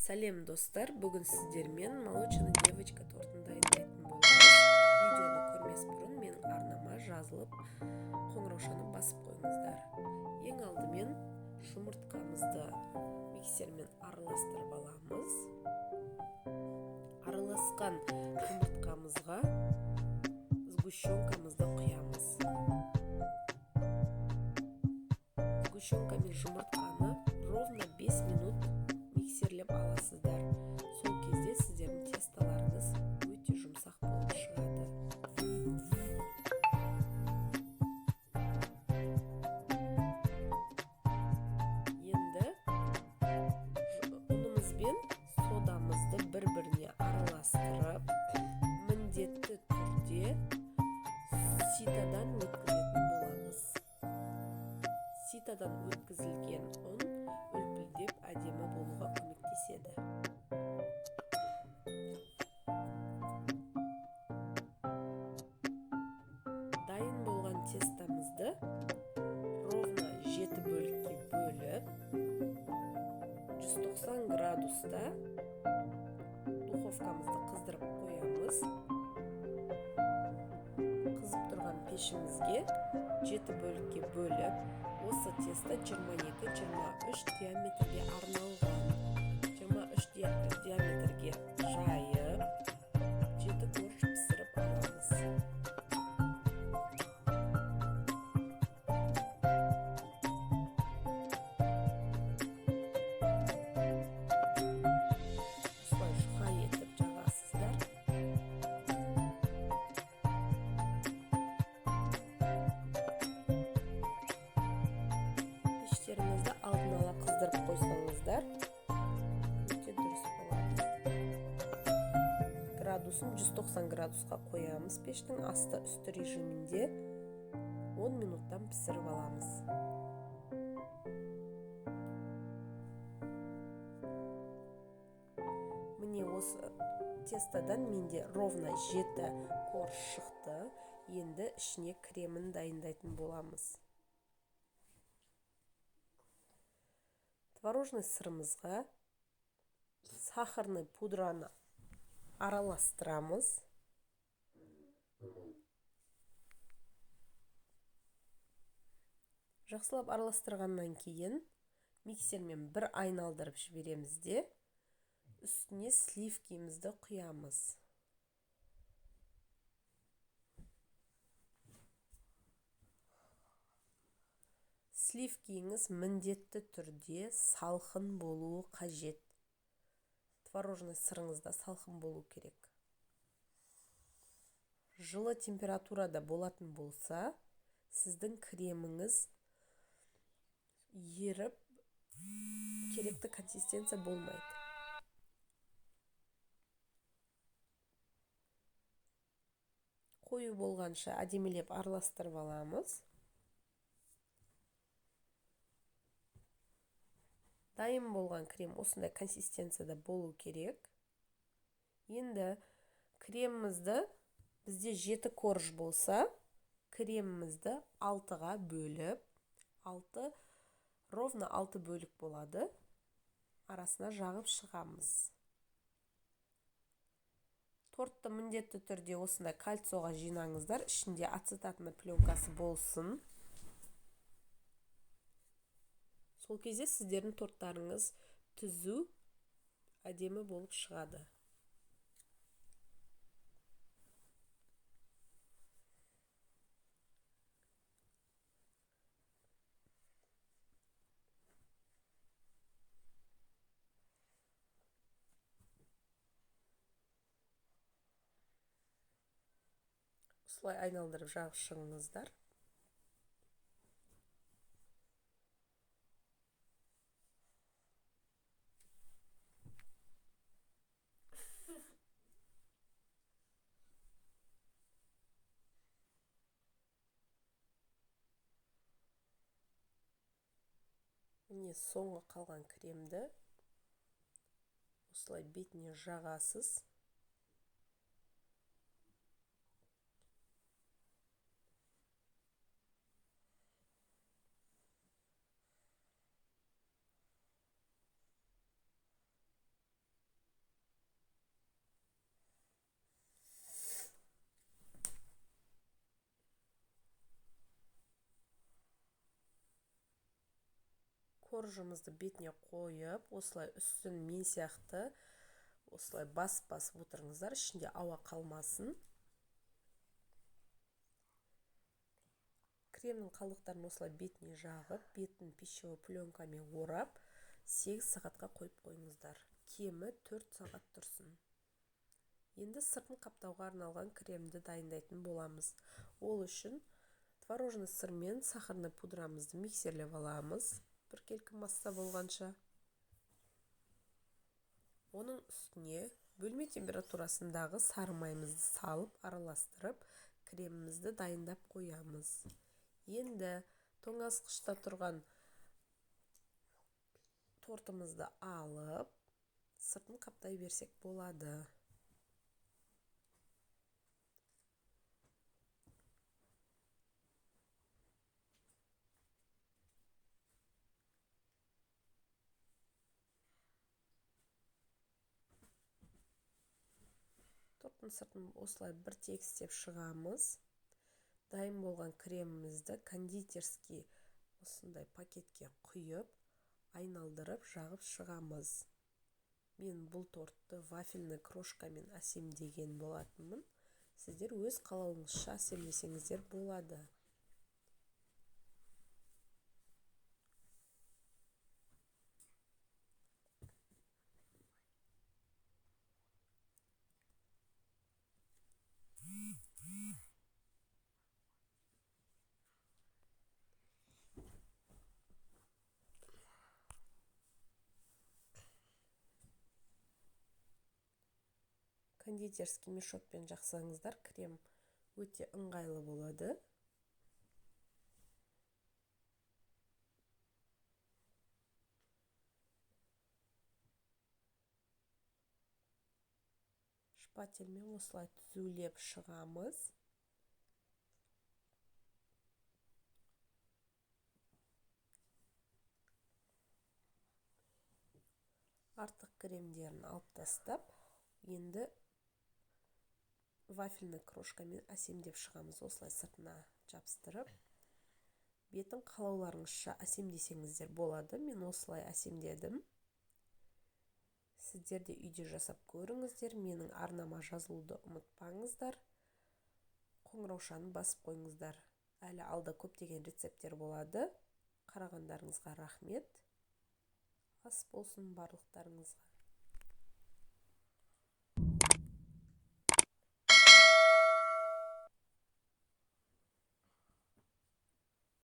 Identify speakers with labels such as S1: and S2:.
S1: Сәлем достар, бүгін сіздермен молочная девочка тортын дайындайтын боламыз. Видеоны көрмес бұрын менің арнама жазылып, қоңыраушаны басып қойыңыздар. Ең алдымен жұмыртқамызды миксермен араластырып аламыз. Араласқан жұмыртқамызға сгущенкамызды құямыз. Сгущенка мен жұмыртқаны ровно 5 минут миксерлеп аласыздар. Сол кезде сіздердің тесталарыңыз өте жұмсақ болып шығады. Енді ұнымыз бен содамызды бір-біріне араластырып, міндетті түрде ситадан өткізетін боламыз. Ситадан өткізілген ұн үлпілдеп әдемі болуға көмектеседі. Дайын болған тестамызды ровно 7 бөлікке бөліп, 190 градуста духовкамызды қыздырып қоямыз. Қызып тұрған пешімізге 7 бөлікке бөліп, осы теста 22-23 диаметрге арналған. 23 диаметрге жайып, 7 корж пісіріп аламыз. Осылай жұқа етіп жағасыздар. Пештеріңізді алдын ала қыздырып қойсаңыздар, өте дұрыс болады. Градусын 190 градусқа қоямыз. Пештің асты-үсті режимінде 10 минуттан пісіріп аламыз. Міне осы тестадан менде ровно 7 корж шықты. Енді ішіне кремін дайындайтын боламыз. Творожный сырымызға сахарный пудраны араластырамыз. Жақсылап араластырғаннан кейін миксермен бір айналдырып жібереміз де, үстіне сливкимізді құямыз. Сливкиіңіз міндетті түрде салқын болуы қажет. Творожный сырыңызда салқын болу керек. Жылы температурада болатын болса, сіздің креміңіз еріп, керекті консистенция болмайды. Қою болғанша әдемелеп араластырып аламыз. Дайын болған крем осындай консистенцияда болу керек. Енді кремімізді, бізде 7 корж болса, кремімізді 6-ға бөліп, ровно 6 бөлік болады, арасына жағып шығамыз. Тортты міндетті түрде осындай кольцоға жинаңыздар, ішінде ацетатный пленкасы болсын. Сол кезде сіздердің торттарыңыз түзу, әдемі болып шығады. Осылай айналдырып жағып шығыңыздар. Міне соңғы қалған кремді осылай бетіне жағасыз. коржымызды бетіне қойып, осылай үстін мен сияқты осылай басып отырыңыздар, ішінде ауа қалмасын. Кремнің қалдықтарын осылай бетіне жағып, бетін пищевой пленкамен орап, 8 сағатқа қойып қойыңыздар. Кемі 4 сағат тұрсын. Енді сыртын қаптауға арналған кремді дайындайтын боламыз. Ол үшін творожный сыр мен сахарный пудрамызды миксерлеп аламыз, біркелкі масса болғанша. Оның үстіне бөлме температурасындағы сары майымызды салып, араластырып, кремімізді дайындап қоямыз. Енді тоңазытқышта тұрған тортымызды алып, сыртын қаптай берсек болады. Торттың сыртын осылай бір тегістеп шығамыз. Дайын болған кремімізді кондитерский осындай пакетке құйып, айналдырып, жағып шығамыз. Мен бұл тортты вафельный крошкамен әсемдеген болатынмын. Сіздер өз қалауыңызша әсемдесеңіздер болады. Кондитерский мешокпен жақсаңыздар, крем өте ыңғайлы болады. Шпательмен осылай түзулеп шығамыз. Артық кремдерін алып тастап, енді вафельный крошкамен әсемдеп шығамыз. Осылай сыртына жабыстырып, бетін қалауларыңызша әсемдесеңіздер болады. Мен осылай әсемдедім. Сіздер де үйде жасап көріңіздер. Менің арнама жазылуды ұмытпаңыздар. Қоңыраушаны басып қойыңыздар. Әлі алда көптеген рецепттер болады. Қарағандарыңызға рахмет. Ас болсын барлықтарыңызға.